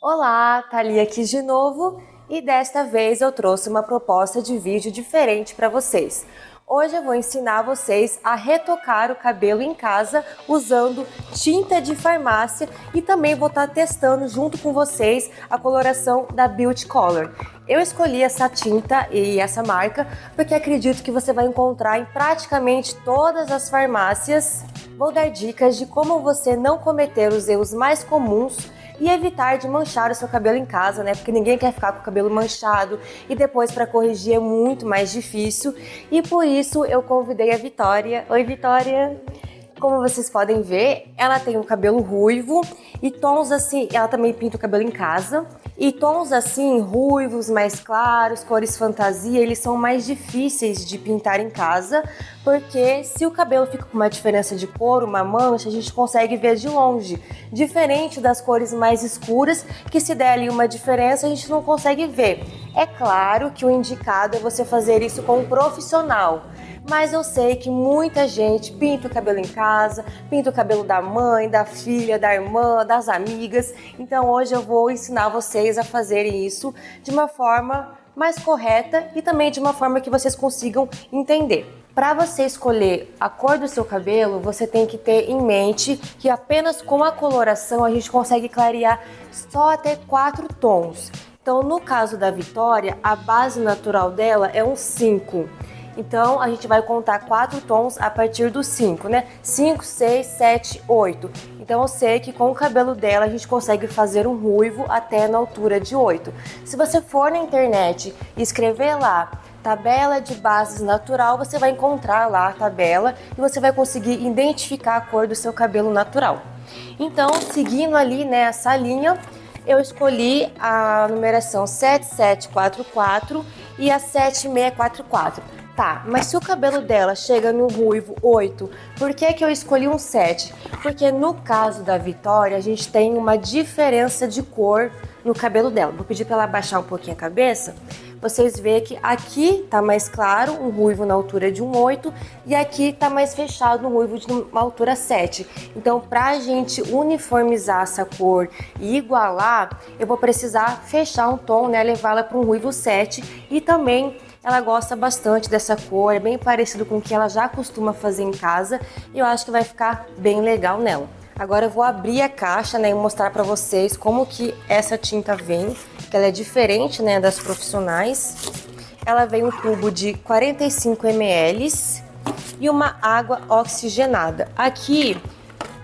Olá, Thalia aqui de novo e desta vez eu trouxe uma proposta de vídeo diferente para vocês. Hoje eu vou ensinar vocês a retocar o cabelo em casa usando tinta de farmácia e também vou estar testando junto com vocês a coloração da Beauty Color. Eu escolhi essa tinta e essa marca porque acredito que você vai encontrar em praticamente todas as farmácias. Vou dar dicas de como você não cometer os erros mais comuns e evitar de manchar o seu cabelo em casa, né? Porque ninguém quer ficar com o cabelo manchado e depois para corrigir é muito mais difícil. E por isso eu convidei a Vitória. Oi, Vitória! Como vocês podem ver, ela tem um cabelo ruivo e tons assim, ela também pinta o cabelo em casa. E tons assim, ruivos, mais claros, cores fantasia, eles são mais difíceis de pintar em casa, porque se o cabelo fica com uma diferença de cor, uma mancha, a gente consegue ver de longe. Diferente das cores mais escuras, que se der ali uma diferença, a gente não consegue ver. É claro que o indicado é você fazer isso com um profissional. Mas eu sei que muita gente pinta o cabelo em casa, pinta o cabelo da mãe, da filha, da irmã, das amigas. Então hoje eu vou ensinar vocês a fazerem isso de uma forma mais correta e também de uma forma que vocês consigam entender. Para você escolher a cor do seu cabelo, você tem que ter em mente que apenas com a coloração a gente consegue clarear só até 4 tons. Então no caso da Vitória, a base natural dela é um 5. Então, a gente vai contar 4 tons a partir do 5, né? 5, 6, 7, 8. Então, eu sei que com o cabelo dela, a gente consegue fazer um ruivo até na altura de 8. Se você for na internet e escrever lá tabela de bases natural, você vai encontrar lá a tabela e você vai conseguir identificar a cor do seu cabelo natural. Então, seguindo ali, né, essa linha, eu escolhi a numeração 7744 e a 7644. Tá, mas se o cabelo dela chega no ruivo 8, por que eu escolhi um 7? Porque no caso da Vitória, a gente tem uma diferença de cor no cabelo dela. Vou pedir para ela abaixar um pouquinho a cabeça. Vocês veem que aqui tá mais claro, um ruivo na altura de um 8, e aqui tá mais fechado, um ruivo de uma altura 7. Então, pra gente uniformizar essa cor e igualar, eu vou precisar fechar um tom, né, levá-la para um ruivo 7 e também ela gosta bastante dessa cor, é bem parecido com o que ela já costuma fazer em casa e eu acho que vai ficar bem legal nela. Agora eu vou abrir a caixa, né, e mostrar para vocês como que essa tinta vem, que ela é diferente, né, das profissionais. Ela vem um tubo de 45 ml e uma água oxigenada. Aqui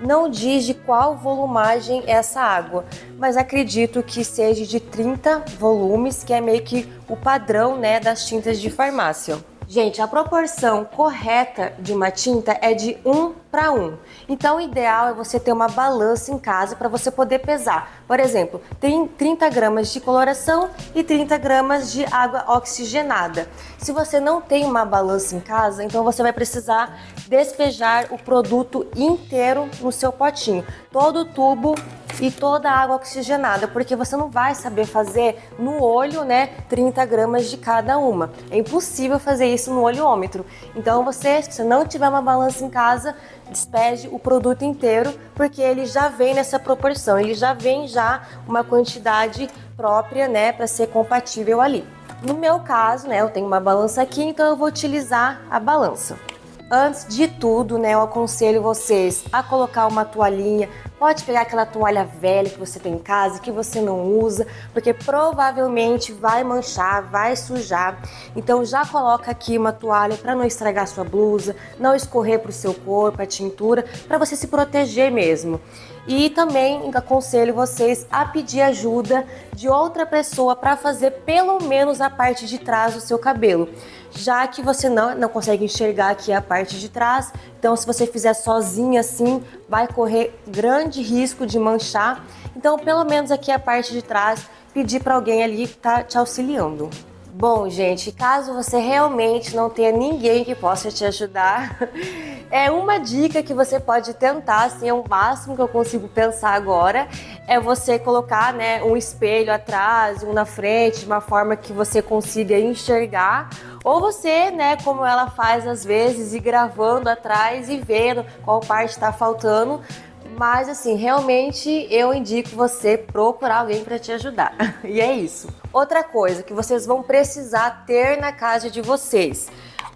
não diz de qual volumagem é essa água, mas acredito que seja de 30 volumes, que é meio que o padrão, né, das tintas de farmácia. Gente, a proporção correta de uma tinta é de 1 para 1. Então o ideal é você ter uma balança em casa para você poder pesar. Por exemplo, tem 30 gramas de coloração e 30 gramas de água oxigenada. Se você não tem uma balança em casa, então você vai precisar despejar o produto inteiro no seu potinho. Todo o tubo e toda a água oxigenada, porque você não vai saber fazer no olho, né, 30 gramas de cada uma. É impossível fazer isso no olhômetro. Então se você não tiver uma balança em casa, despeje o produto inteiro, porque ele já vem nessa proporção, ele já vem uma quantidade própria, né, para ser compatível ali. No meu caso, né, eu tenho uma balança aqui, então eu vou utilizar a balança. Antes de tudo, né, eu aconselho vocês a colocar uma toalhinha. Pode pegar aquela toalha velha que você tem em casa, que você não usa, porque provavelmente vai manchar, vai sujar. Então já coloca aqui uma toalha para não estragar sua blusa, não escorrer para o seu corpo, a tintura, para você se proteger mesmo. E também aconselho vocês a pedir ajuda de outra pessoa para fazer pelo menos a parte de trás do seu cabelo, já que você não consegue enxergar aqui a parte de trás. Então se você fizer sozinha assim, vai correr grande risco de manchar. Então pelo menos aqui a parte de trás, pedir para alguém ali tá te auxiliando. Bom, gente, caso você realmente não tenha ninguém que possa te ajudar, é uma dica que você pode tentar, assim, é o máximo que eu consigo pensar agora, é você colocar, né, um espelho atrás, um na frente, de uma forma que você consiga enxergar, ou você, né, como ela faz às vezes, ir gravando atrás e vendo qual parte está faltando. Mas assim, realmente eu indico você procurar alguém para te ajudar. E é isso. Outra coisa que vocês vão precisar ter na casa de vocês: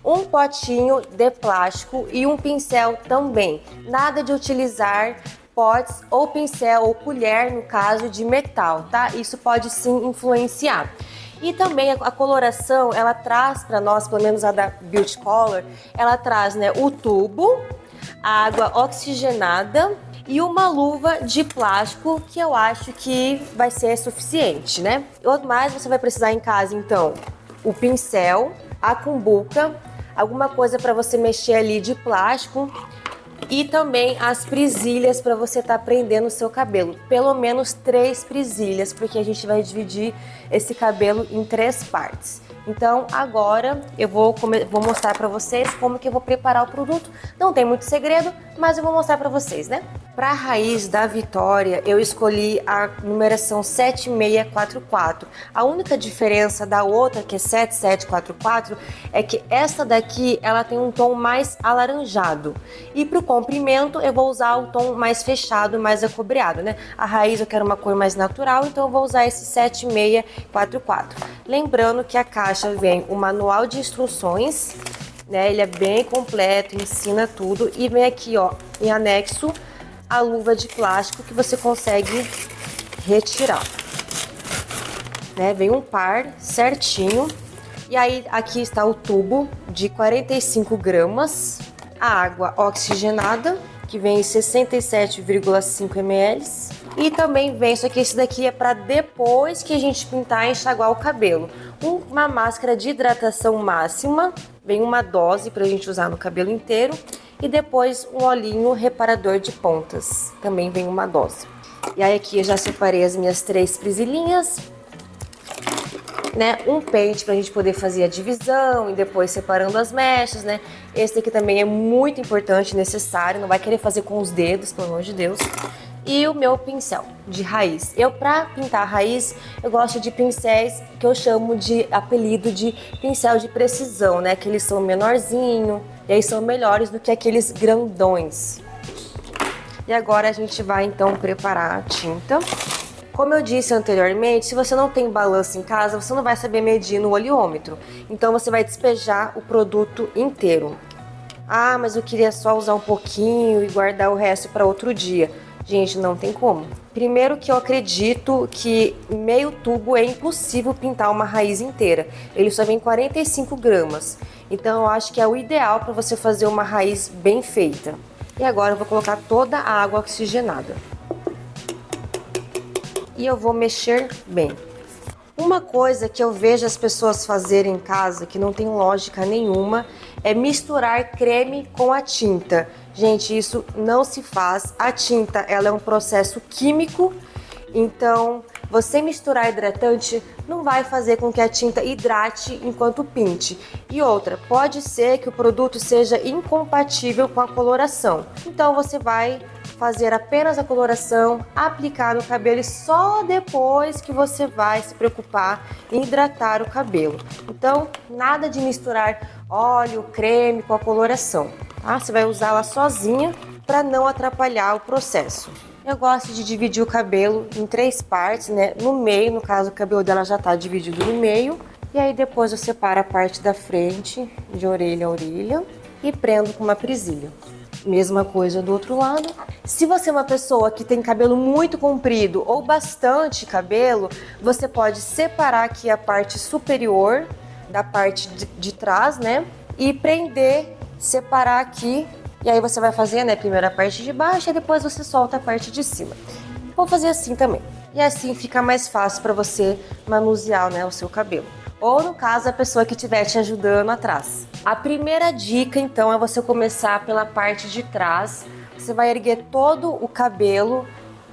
um potinho de plástico e um pincel também. Nada de utilizar potes ou pincel ou colher no caso de metal, tá? Isso pode sim influenciar. E também a coloração, ela traz para nós, pelo menos a da Beauty Color, ela traz, né, o tubo, a água oxigenada e uma luva de plástico, que eu acho que vai ser suficiente, né? Outro mais você vai precisar em casa, então, o pincel, a cumbuca, alguma coisa para você mexer ali de plástico e também as presilhas para você estar prendendo o seu cabelo. Pelo menos 3 presilhas, porque a gente vai dividir esse cabelo em 3 partes. Então agora eu vou mostrar para vocês como que eu vou preparar o produto. Não tem muito segredo, mas eu vou mostrar para vocês, né? Para a raiz da Vitória, eu escolhi a numeração 7644. A única diferença da outra, que é 7744, é que essa daqui ela tem um tom mais alaranjado. E para o comprimento eu vou usar o tom mais fechado, mais acobreado, né? A raiz eu quero uma cor mais natural, então eu vou usar esse 7644. Lembrando que a caixa vem o manual de instruções, né? Ele é bem completo, ensina tudo, e vem aqui, ó, em anexo, a luva de plástico que você consegue retirar, né? Vem um par certinho. E aí aqui está o tubo de 45 gramas, a água oxigenada, que vem em 67,5 ml. E também vem, só que esse daqui é para depois que a gente pintar e enxaguar o cabelo. Uma máscara de hidratação máxima, vem uma dose para a gente usar no cabelo inteiro. E depois um olhinho reparador de pontas, também vem uma dose. E aí aqui eu já separei as minhas 3 presilhinhas, né? Um pente pra gente poder fazer a divisão e depois separando as mechas, né? Esse aqui também é muito importante, necessário, não vai querer fazer com os dedos, pelo amor de Deus. E o meu pincel de raiz. Pra pintar a raiz, eu gosto de pincéis que eu chamo de apelido de pincel de precisão, né? Que eles são menorzinho e aí são melhores do que aqueles grandões. E agora a gente vai então preparar a tinta. Como eu disse anteriormente, se você não tem balança em casa, você não vai saber medir no oleômetro. Então você vai despejar o produto inteiro. Ah, mas eu queria só usar um pouquinho e guardar o resto para outro dia. Gente, não tem como. Primeiro que eu acredito que meio tubo é impossível pintar uma raiz inteira. Ele só vem 45 gramas. Então eu acho que é o ideal para você fazer uma raiz bem feita. E agora eu vou colocar toda a água oxigenada. E eu vou mexer bem. Uma coisa que eu vejo as pessoas fazerem em casa, que não tem lógica nenhuma, é misturar creme com a tinta. Gente, isso não se faz. A tinta, ela é um processo químico, então você misturar hidratante não vai fazer com que a tinta hidrate enquanto pinte. E outra, pode ser que o produto seja incompatível com a coloração. Então você vai fazer apenas a coloração, aplicar no cabelo e só depois que você vai se preocupar em hidratar o cabelo. Então, nada de misturar óleo, creme com a coloração, tá? Você vai usá-la sozinha para não atrapalhar o processo. Eu gosto de dividir o cabelo em 3 partes, né? No meio, no caso, o cabelo dela já está dividido no meio. E aí depois eu separo a parte da frente, de orelha a orelha, e prendo com uma presilha. Mesma coisa do outro lado. Se você é uma pessoa que tem cabelo muito comprido ou bastante cabelo, você pode separar aqui a parte superior da parte de trás, né? E prender, separar aqui. E aí você vai fazer, né, primeiro a parte de baixo e depois você solta a parte de cima. Vou fazer assim também. E assim fica mais fácil para você manusear, né, o seu cabelo. Ou no caso, a pessoa que estiver te ajudando atrás. A primeira dica, então, é você começar pela parte de trás. Você vai erguer todo o cabelo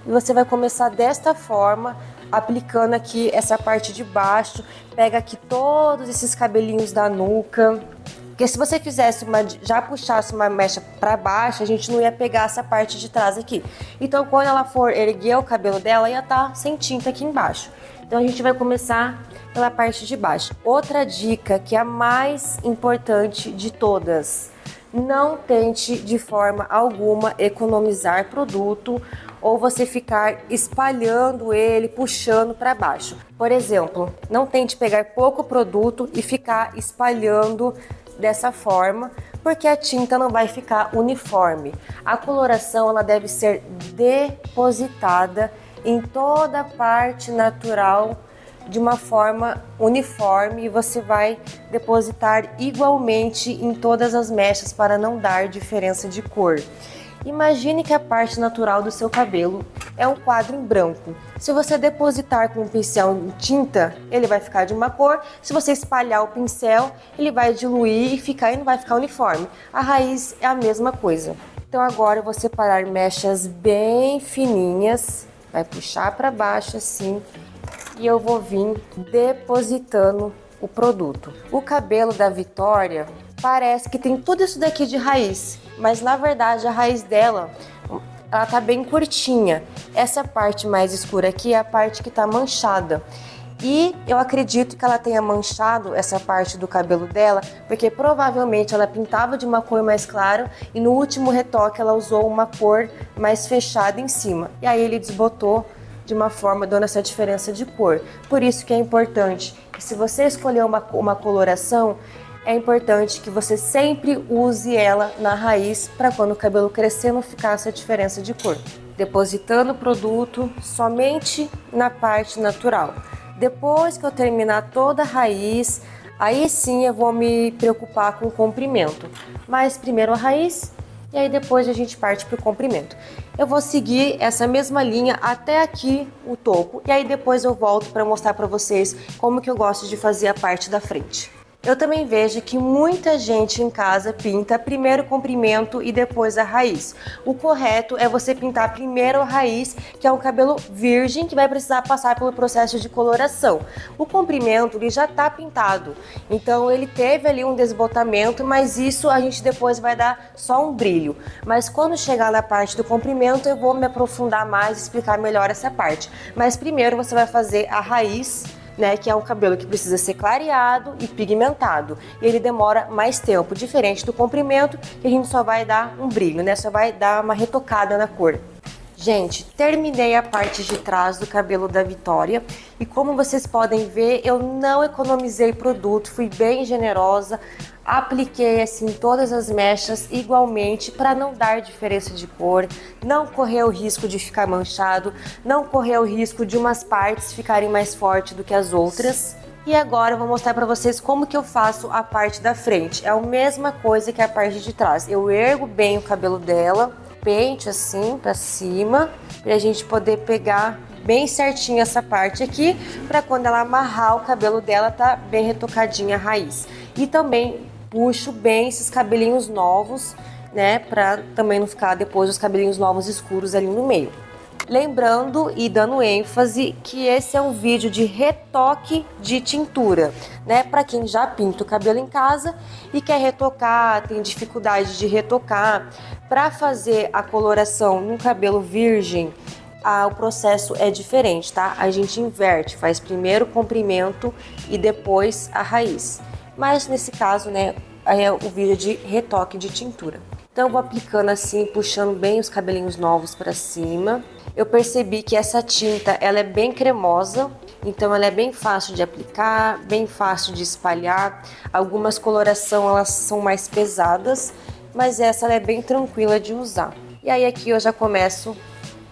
e você vai começar desta forma, aplicando aqui essa parte de baixo. Pega aqui todos esses cabelinhos da nuca. Porque se você fizesse já puxasse uma mecha para baixo, a gente não ia pegar essa parte de trás aqui. Então, quando ela for erguer o cabelo dela, ia estar sem tinta aqui embaixo. Então, a gente vai começar pela parte de baixo. Outra dica que é a mais importante de todas: Não tente de forma alguma economizar produto ou você ficar espalhando ele, puxando para baixo. Por exemplo, não tente pegar pouco produto e ficar espalhando dessa forma, porque a tinta não vai ficar uniforme. A coloração ela deve ser depositada em toda a parte natural de uma forma uniforme e você vai depositar igualmente em todas as mechas para não dar diferença de cor. Imagine que a parte natural do seu cabelo é um quadro em branco. Se você depositar com um pincel em tinta, ele vai ficar de uma cor. Se você espalhar o pincel, ele vai diluir e não vai ficar uniforme. A raiz é a mesma coisa. Então agora eu vou separar mechas bem fininhas, vai puxar para baixo assim e eu vou vir depositando o produto. O cabelo da Vitória parece que tem tudo isso daqui de raiz, mas na verdade a raiz dela, ela tá bem curtinha. Essa parte mais escura aqui é a parte que tá manchada. E eu acredito que ela tenha manchado essa parte do cabelo dela, porque provavelmente ela pintava de uma cor mais clara e no último retoque ela usou uma cor mais fechada em cima. E aí ele desbotou de uma forma dando essa diferença de cor. Por isso que é importante que se você escolher uma coloração, é importante que você sempre use ela na raiz para quando o cabelo crescer não ficar essa diferença de cor. Depositando o produto somente na parte natural. Depois que eu terminar toda a raiz, aí sim eu vou me preocupar com o comprimento. Mas primeiro a raiz e aí depois a gente parte para o comprimento. Eu vou seguir essa mesma linha até aqui o topo e aí depois eu volto para mostrar para vocês como que eu gosto de fazer a parte da frente. Eu também vejo que muita gente em casa pinta primeiro o comprimento e depois a raiz. O correto é você pintar primeiro a raiz, que é um cabelo virgem que vai precisar passar pelo processo de coloração. O comprimento ele já está pintado, então ele teve ali um desbotamento, mas isso a gente depois vai dar só um brilho. Mas quando chegar na parte do comprimento eu vou me aprofundar mais e explicar melhor essa parte. Mas primeiro você vai fazer a raiz, né, que é um cabelo que precisa ser clareado e pigmentado. E ele demora mais tempo, diferente do comprimento, que a gente só vai dar um brilho, né? Só vai dar uma retocada na cor. Gente, terminei a parte de trás do cabelo da Vitória e como vocês podem ver, eu não economizei produto, fui bem generosa, apliquei assim todas as mechas igualmente para não dar diferença de cor, não correr o risco de ficar manchado, não correr o risco de umas partes ficarem mais fortes do que as outras. E agora eu vou mostrar para vocês como que eu faço a parte da frente. É a mesma coisa que a parte de trás. Eu ergo bem o cabelo dela, pente assim para cima, para a gente poder pegar bem certinho essa parte aqui, para quando ela amarrar o cabelo dela tá bem retocadinha a raiz. E também puxo bem esses cabelinhos novos, né, para também não ficar depois os cabelinhos novos escuros ali no meio. Lembrando e dando ênfase que esse é um vídeo de retoque de tintura, né? Para quem já pinta o cabelo em casa e quer retocar, tem dificuldade de retocar, para fazer a coloração num cabelo virgem, o processo é diferente, tá? A gente inverte, faz primeiro o comprimento e depois a raiz. Mas nesse caso, né, é o vídeo de retoque de tintura. Então eu vou aplicando assim, puxando bem os cabelinhos novos para cima. Eu percebi que essa tinta ela é bem cremosa, então ela é bem fácil de aplicar, bem fácil de espalhar. Algumas colorações elas são mais pesadas, mas essa ela é bem tranquila de usar. E aí aqui eu já começo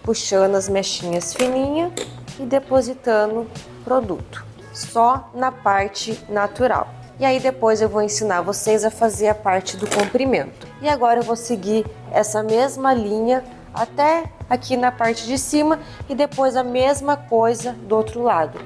puxando as mechinhas fininhas e depositando produto, só na parte natural. E aí depois eu vou ensinar vocês a fazer a parte do comprimento. E agora eu vou seguir essa mesma linha até aqui na parte de cima e depois a mesma coisa do outro lado.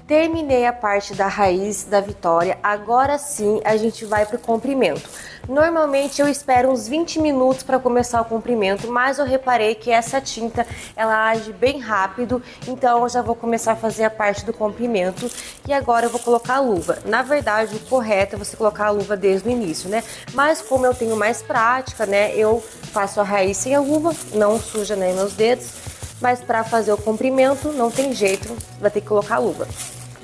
Terminei a parte da raiz da Vitória, agora sim a gente vai para o comprimento. Normalmente eu espero uns 20 minutos para começar o comprimento, mas eu reparei que essa tinta ela age bem rápido, então eu já vou começar a fazer a parte do comprimento e agora eu vou colocar a luva. Na verdade o correto é você colocar a luva desde o início, né? Mas como eu tenho mais prática, né, eu faço a raiz sem a luva, não suja nem meus dedos, mas para fazer o comprimento não tem jeito, vai ter que colocar a luva.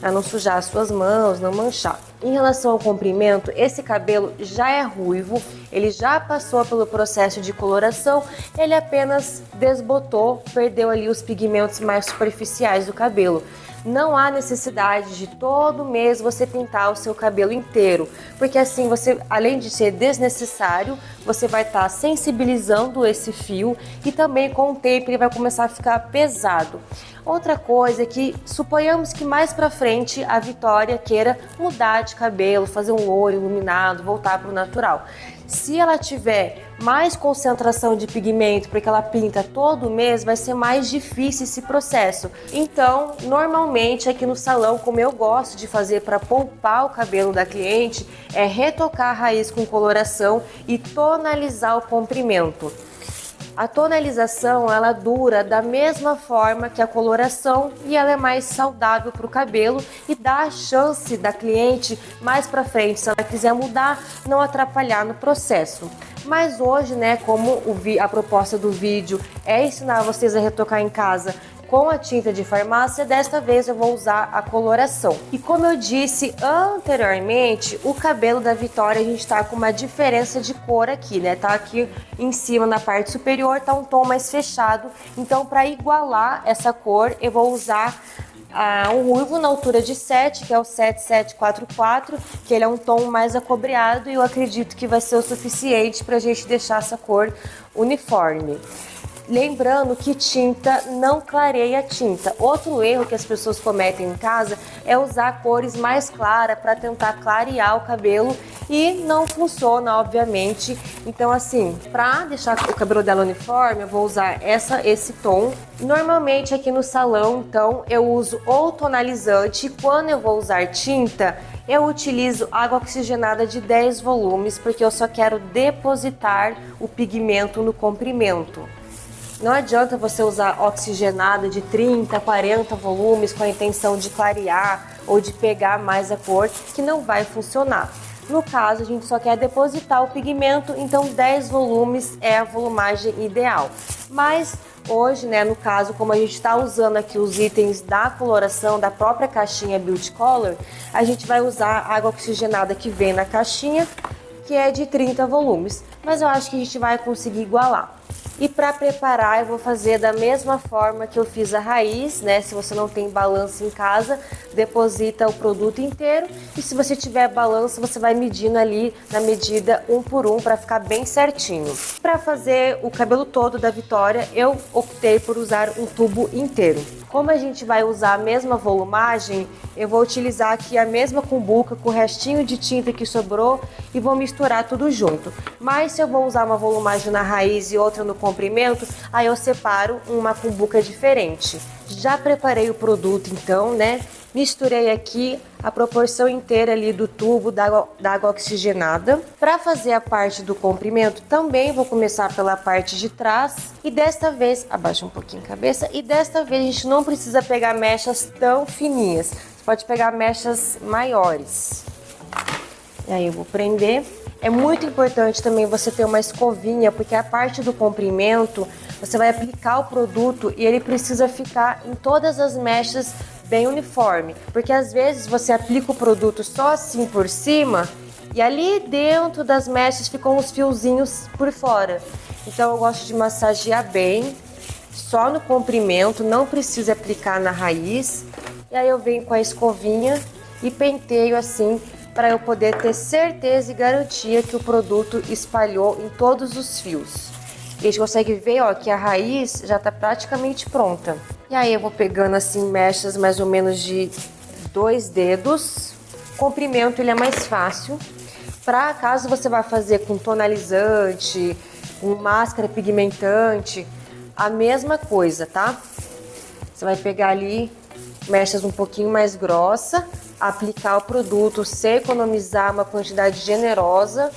para não sujar as suas mãos, não manchar. Em relação ao comprimento, esse cabelo já é ruivo, ele já passou pelo processo de coloração, ele apenas desbotou, perdeu ali os pigmentos mais superficiais do cabelo. Não há necessidade de todo mês você pintar o seu cabelo inteiro, porque assim você, além de ser desnecessário, você vai estar sensibilizando esse fio e também com o tempo ele vai começar a ficar pesado. Outra coisa é que suponhamos que mais pra frente a Vitória queira mudar de cabelo, fazer um loiro iluminado, voltar para o natural. Se ela tiver mais concentração de pigmento, porque ela pinta todo mês, vai ser mais difícil esse processo. Então, normalmente aqui no salão, como eu gosto de fazer para poupar o cabelo da cliente, é retocar a raiz com coloração e tonalizar o comprimento. A tonalização ela dura da mesma forma que a coloração e ela é mais saudável para o cabelo e dá a chance da cliente mais para frente, se ela quiser mudar, não atrapalhar no processo. Mas hoje, né, como a proposta do vídeo é ensinar vocês a retocar em casa com a tinta de farmácia, desta vez eu vou usar a coloração. E como eu disse anteriormente, o cabelo da Vitória a gente tá com uma diferença de cor aqui, né? Tá aqui em cima na parte superior, tá um tom mais fechado. Então, para igualar essa cor, eu vou usar um ruivo na altura de 7, que é o 7744, que ele é um tom mais acobreado e eu acredito que vai ser o suficiente para a gente deixar essa cor uniforme. Lembrando que tinta não clareia a tinta. Outro erro que as pessoas cometem em casa é usar cores mais claras para tentar clarear o cabelo e não funciona, obviamente. Então, assim, para deixar o cabelo dela uniforme, eu vou usar esse tom. Normalmente aqui no salão, então, eu uso ou tonalizante. Quando eu vou usar tinta, eu utilizo água oxigenada de 10 volumes, porque eu só quero depositar o pigmento no comprimento. Não adianta você usar oxigenada de 30, 40 volumes com a intenção de clarear ou de pegar mais a cor, que não vai funcionar. No caso, a gente só quer depositar o pigmento, então 10 volumes é a volumagem ideal. Mas hoje, né, no caso, como a gente está usando aqui os itens da coloração da própria caixinha Beauty Color, a gente vai usar a água oxigenada que vem na caixinha, que é de 30 volumes. Mas eu acho que a gente vai conseguir igualar. E para preparar eu vou fazer da mesma forma que eu fiz a raiz, né? Se você não tem balança em casa, deposita o produto inteiro e se você tiver balança, você vai medindo ali na medida 1 por 1 para ficar bem certinho. Para fazer o cabelo todo da Vitória, eu optei por usar um tubo inteiro. Como a gente vai usar a mesma volumagem, eu vou utilizar aqui a mesma cumbuca com o restinho de tinta que sobrou e vou misturar tudo junto. Mas se eu vou usar uma volumagem na raiz e outra no comprimento, aí eu separo uma cumbuca diferente. Já preparei o produto então, né? Misturei aqui a proporção inteira ali do tubo da água oxigenada. Para fazer a parte do comprimento, também vou começar pela parte de trás. E desta vez, abaixa um pouquinho a cabeça, e desta vez a gente não precisa pegar mechas tão fininhas. Você pode pegar mechas maiores. E aí eu vou prender. É muito importante também você ter uma escovinha, porque a parte do comprimento, você vai aplicar o produto e ele precisa ficar em todas as mechas bem uniforme. Porque às vezes você aplica o produto só assim por cima e ali dentro das mechas ficam os fiozinhos por fora. Então eu gosto de massagear bem, só no comprimento, não precisa aplicar na raiz. E aí eu venho com a escovinha e penteio assim, para eu poder ter certeza e garantia que o produto espalhou em todos os fios. E a gente consegue ver, ó, que a raiz já está praticamente pronta. E aí eu vou pegando assim mechas mais ou menos de 2 dedos. O comprimento ele é mais fácil. Para caso você vá fazer com tonalizante, com máscara pigmentante, a mesma coisa, tá? Você vai pegar ali mechas um pouquinho mais grossa, aplicar o produto, se economizar uma quantidade generosa.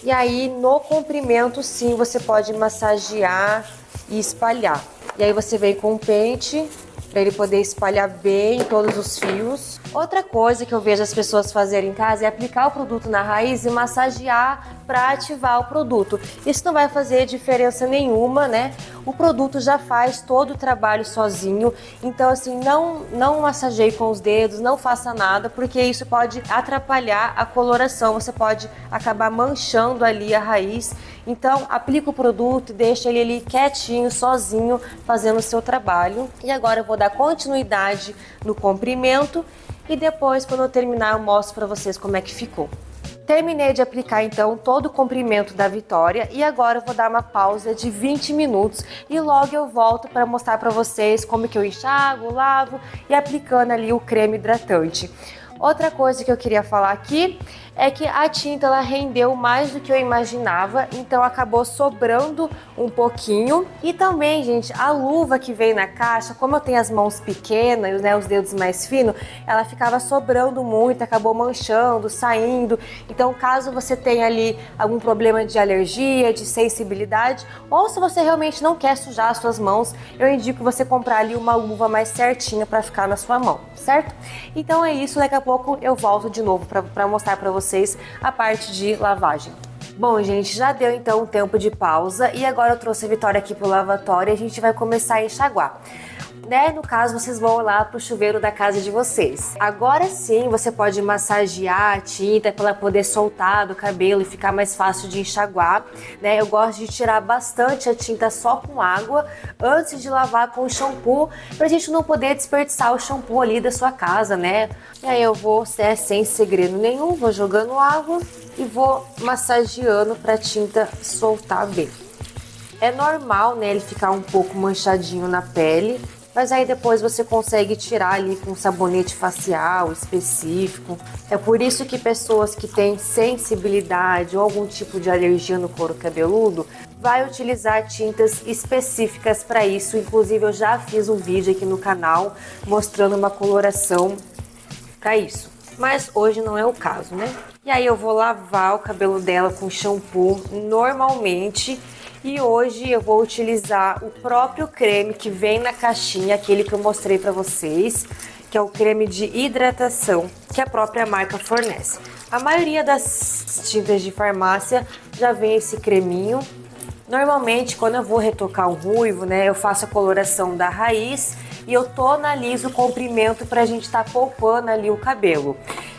E aí no comprimento sim você pode massagear e espalhar. E aí você vem com o pente para ele poder espalhar bem todos os fios. Outra coisa que eu vejo as pessoas fazerem em casa é aplicar o produto na raiz e massagear para ativar o produto. Isso não vai fazer diferença nenhuma, né? O produto já faz todo o trabalho sozinho, então assim, não massageie com os dedos, não faça nada, porque isso pode atrapalhar a coloração, você pode acabar manchando ali a raiz. Então aplica o produto e deixa ele ali quietinho, sozinho, fazendo o seu trabalho. E agora eu vou dar continuidade no comprimento e depois, quando eu terminar, eu mostro para vocês como é que ficou. Terminei de aplicar então todo o comprimento da Vitória e agora eu vou dar uma pausa de 20 minutos e logo eu volto para mostrar para vocês como que eu enxago, lavo e aplicando ali o creme hidratante. Outra coisa que eu queria falar aqui é que a tinta ela rendeu mais do que eu imaginava, então acabou sobrando um pouquinho. E também, gente, a luva que veio na caixa, como eu tenho as mãos pequenas, né, os dedos mais finos, ela ficava sobrando muito, acabou manchando, saindo. Então, caso você tenha ali algum problema de alergia, de sensibilidade, ou se você realmente não quer sujar as suas mãos, eu indico você comprar ali uma luva mais certinha para ficar na sua mão, certo? Então é isso, daqui a pouco eu volto de novo para mostrar para vocês a parte de lavagem. Bom, gente, já deu então um tempo de pausa e agora eu trouxe a Vitória aqui pro lavatório e a gente vai começar a enxaguar. Né? No caso, vocês vão lá pro chuveiro da casa de vocês. Agora sim, você pode massagear a tinta para ela poder soltar do cabelo e ficar mais fácil de enxaguar, né? Eu gosto de tirar bastante a tinta só com água antes de lavar com shampoo, pra gente não poder desperdiçar o shampoo ali da sua casa, né? E aí eu vou, sem segredo nenhum, vou jogando água e vou massageando pra tinta soltar bem. É normal, né, ele ficar um pouco manchadinho na pele, mas aí depois você consegue tirar ali com sabonete facial específico. É por isso que pessoas que têm sensibilidade ou algum tipo de alergia no couro cabeludo vai utilizar tintas específicas para isso. Inclusive eu já fiz um vídeo aqui no canal mostrando uma coloração para isso. Mas hoje não é o caso, né? E aí eu vou lavar o cabelo dela com shampoo normalmente. E hoje eu vou utilizar o próprio creme que vem na caixinha, aquele que eu mostrei para vocês, que é o creme de hidratação que a própria marca fornece. A maioria das tintas de farmácia já vem esse creminho. Normalmente, quando eu vou retocar um ruivo, né, eu faço a coloração da raiz e eu tonalizo o comprimento para a gente estar poupando ali o cabelo.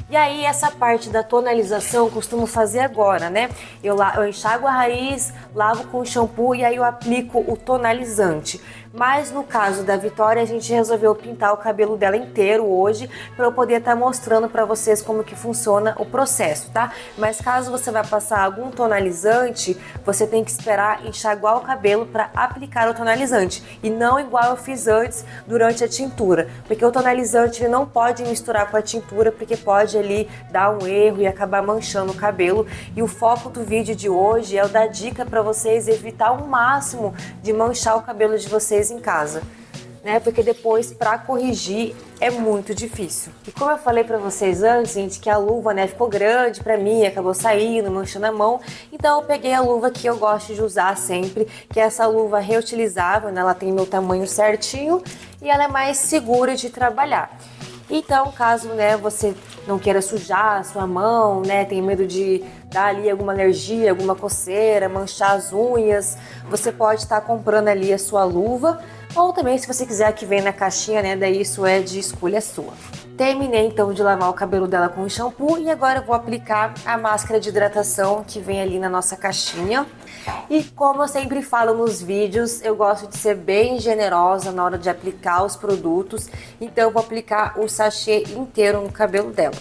E aí essa parte da tonalização eu costumo fazer agora, né? Eu enxago a raiz, lavo com shampoo e aí eu aplico o tonalizante. Mas no caso da Vitória, a gente resolveu pintar o cabelo dela inteiro hoje para eu poder estar mostrando para vocês como que funciona o processo, tá? Mas caso você vai passar algum tonalizante, você tem que esperar enxaguar o cabelo para aplicar o tonalizante e não igual eu fiz antes durante a tintura, porque o tonalizante ele não pode misturar com a tintura porque pode ali dar um erro e acabar manchando o cabelo. E o foco do vídeo de hoje é eu dar dica para vocês evitar o máximo de manchar o cabelo de vocês em casa, né? Porque depois para corrigir é muito difícil. E como eu falei para vocês antes, gente, que a luva, né, ficou grande para mim, acabou saindo, manchando a mão. Então eu peguei a luva que eu gosto de usar sempre, que é essa luva reutilizável, né? Ela tem meu tamanho certinho e ela é mais segura de trabalhar. Então, caso, né, você não queira sujar a sua mão, né, tem medo de dar ali alguma alergia, alguma coceira, manchar as unhas, você pode estar comprando ali a sua luva, ou também se você quiser que vem na caixinha, né, daí isso é de escolha sua. Terminei então de lavar o cabelo dela com o shampoo e agora eu vou aplicar a máscara de hidratação que vem ali na nossa caixinha. E como eu sempre falo nos vídeos, eu gosto de ser bem generosa na hora de aplicar os produtos, então eu vou aplicar o sachê inteiro no cabelo dela.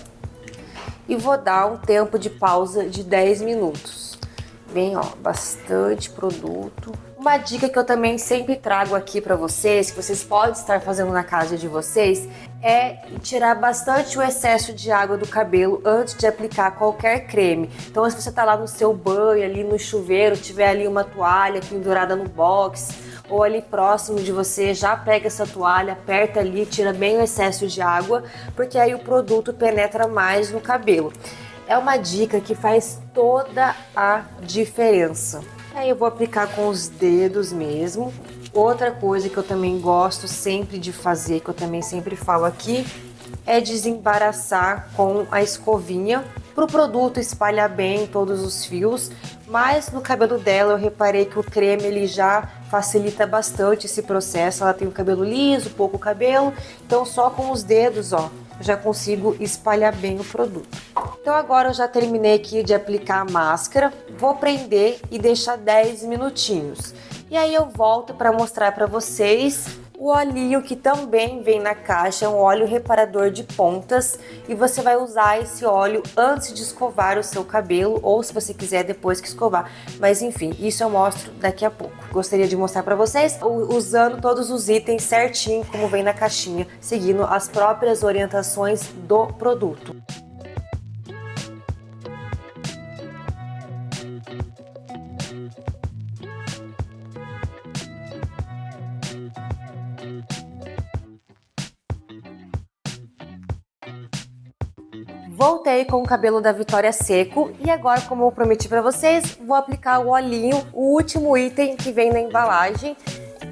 E vou dar um tempo de pausa de 10 minutos. Bem, ó, bastante produto. Uma dica que eu também sempre trago aqui para vocês, que vocês podem estar fazendo na casa de vocês, é tirar bastante o excesso de água do cabelo antes de aplicar qualquer creme. Então, se você tá lá no seu banho, ali no chuveiro, tiver ali uma toalha pendurada no box, ou ali próximo de você, já pega essa toalha, aperta ali, tira bem o excesso de água, porque aí o produto penetra mais no cabelo. É uma dica que faz toda a diferença. Aí eu vou aplicar com os dedos mesmo. Outra coisa que eu também gosto sempre de fazer, que eu também sempre falo aqui, é desembaraçar com a escovinha para o produto espalhar bem todos os fios. Mas no cabelo dela eu reparei que o creme ele já facilita bastante esse processo. Ela tem o cabelo liso, pouco cabelo, então só com os dedos, ó, já consigo espalhar bem o produto. Então agora eu já terminei aqui de aplicar a máscara, vou prender e deixar 10 minutinhos. E aí eu volto para mostrar para vocês o olhinho que também vem na caixa, é um óleo reparador de pontas e você vai usar esse óleo antes de escovar o seu cabelo ou se você quiser depois que escovar. Mas enfim, isso eu mostro daqui a pouco. Gostaria de mostrar para vocês usando todos os itens certinho como vem na caixinha, seguindo as próprias orientações do produto. Voltei com o cabelo da Vitória seco e agora, como eu prometi para vocês, vou aplicar o olhinho, o último item que vem na embalagem.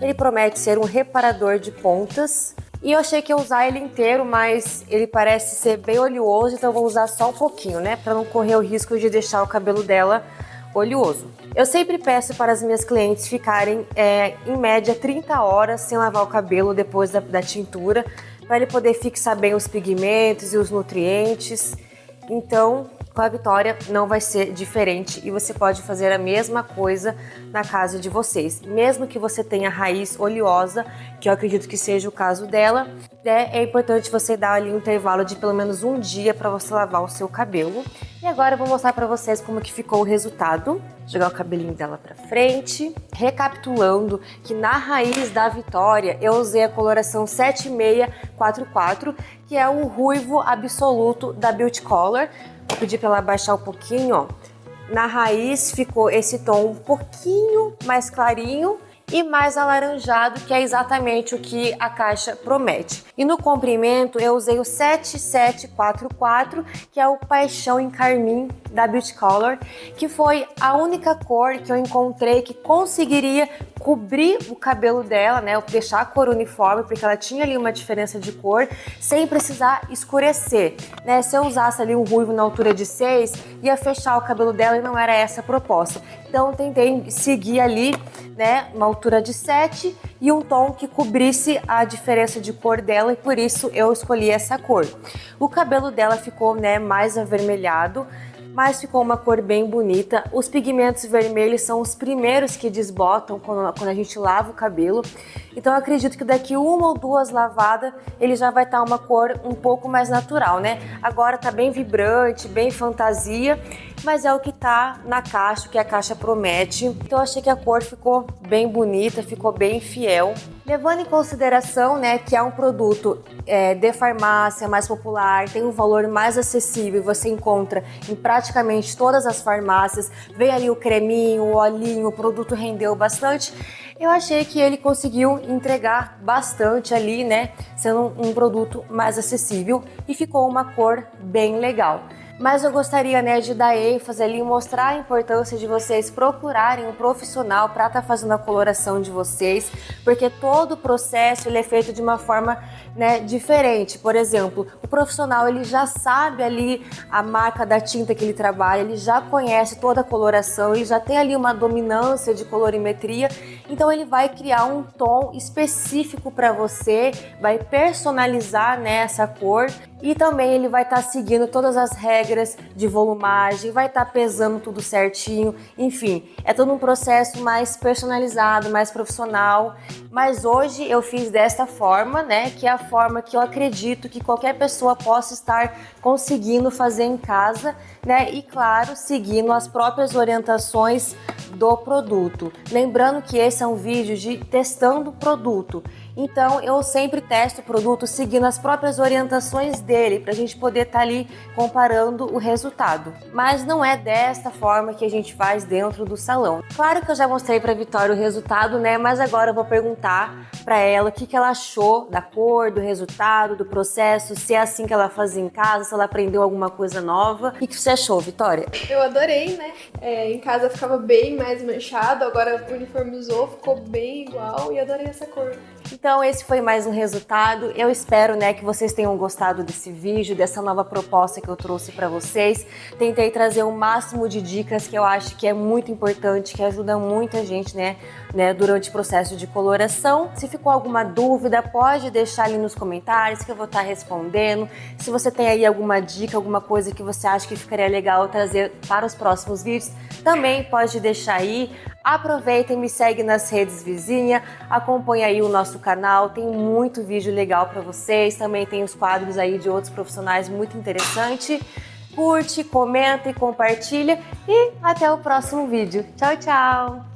Ele promete ser um reparador de pontas e eu achei que ia usar ele inteiro, mas ele parece ser bem oleoso, então eu vou usar só um pouquinho, né, para não correr o risco de deixar o cabelo dela oleoso. Eu sempre peço para as minhas clientes ficarem em média 30 horas sem lavar o cabelo depois da tintura, para ele poder fixar bem os pigmentos e os nutrientes. Então, com a Vitória não vai ser diferente e você pode fazer a mesma coisa na casa de vocês. Mesmo que você tenha raiz oleosa, que eu acredito que seja o caso dela, é importante você dar ali um intervalo de pelo menos um dia para você lavar o seu cabelo. E agora eu vou mostrar para vocês como que ficou o resultado. Jogar o cabelinho dela para frente. Recapitulando que na raiz da Vitória eu usei a coloração 7644, que é o ruivo absoluto da Beauty Color. Vou pedir para ela baixar um pouquinho, ó. Na raiz ficou esse tom um pouquinho mais clarinho e mais alaranjado, que é exatamente o que a caixa promete. E no comprimento eu usei o 7744, que é o Paixão em Carmim da Beauty Color, que foi a única cor que eu encontrei que conseguiria cobrir o cabelo dela, né, deixar a cor uniforme, porque ela tinha ali uma diferença de cor, sem precisar escurecer, né? Se eu usasse ali um ruivo na altura de 6, ia fechar o cabelo dela e não era essa a proposta. Então eu tentei seguir ali, né, uma altura de 7 e um tom que cobrisse a diferença de cor dela e por isso eu escolhi essa cor. O cabelo dela ficou, né, mais avermelhado, mas ficou uma cor bem bonita. Os pigmentos vermelhos são os primeiros que desbotam quando a gente lava o cabelo. Então eu acredito que daqui uma ou duas lavadas ele já vai estar uma cor um pouco mais natural, né? Agora tá bem vibrante, bem fantasia, mas é o que tá na caixa, o que a caixa promete. Então eu achei que a cor ficou bem bonita, ficou bem fiel. Levando em consideração, né, que é um produto de farmácia mais popular, tem um valor mais acessível, você encontra em praticamente todas as farmácias, vem ali o creminho, o olhinho, o produto rendeu bastante. Eu achei que ele conseguiu entregar bastante ali, né, sendo um produto mais acessível e ficou uma cor bem legal. Mas eu gostaria, né, de dar ênfase ali e mostrar a importância de vocês procurarem um profissional para estar fazendo a coloração de vocês, porque todo o processo ele é feito de uma forma, né, diferente. Por exemplo, o profissional ele já sabe ali a marca da tinta que ele trabalha, ele já conhece toda a coloração, ele já tem ali uma dominância de colorimetria, então ele vai criar um tom específico para você, vai personalizar, né, essa cor. E também ele vai estar seguindo todas as regras de volumagem, vai estar pesando tudo certinho, enfim, é todo um processo mais personalizado, mais profissional. Mas hoje eu fiz desta forma, né, que é a forma que eu acredito que qualquer pessoa possa estar conseguindo fazer em casa, né, e claro, seguindo as próprias orientações do produto. Lembrando que esse é um vídeo de testando o produto. Então eu sempre testo o produto seguindo as próprias orientações dele, para a gente poder estar ali comparando o resultado. Mas não é desta forma que a gente faz dentro do salão. Claro que eu já mostrei para a Vitória o resultado, né? Mas agora eu vou perguntar para ela o que ela achou da cor, do resultado, do processo, se é assim que ela fazia em casa, se ela aprendeu alguma coisa nova. O que você achou, Vitória? Eu adorei, né? Em casa ficava bem mais manchado, agora uniformizou, ficou bem igual e adorei essa cor. Então esse foi mais um resultado. Eu espero, né, que vocês tenham gostado desse vídeo, dessa nova proposta que eu trouxe para vocês. Tentei trazer o máximo de dicas que eu acho que é muito importante, que ajuda muita gente, né, durante o processo de coloração. Se ficou alguma dúvida, pode deixar ali nos comentários que eu vou estar respondendo. Se você tem aí alguma dica, alguma coisa que você acha que ficaria legal trazer para os próximos vídeos, também pode deixar aí. Aproveita e me segue nas redes vizinha, acompanha aí o nosso canal, tem muito vídeo legal para vocês, também tem os quadros aí de outros profissionais muito interessante. Curte, comenta e compartilha e até o próximo vídeo. Tchau, tchau!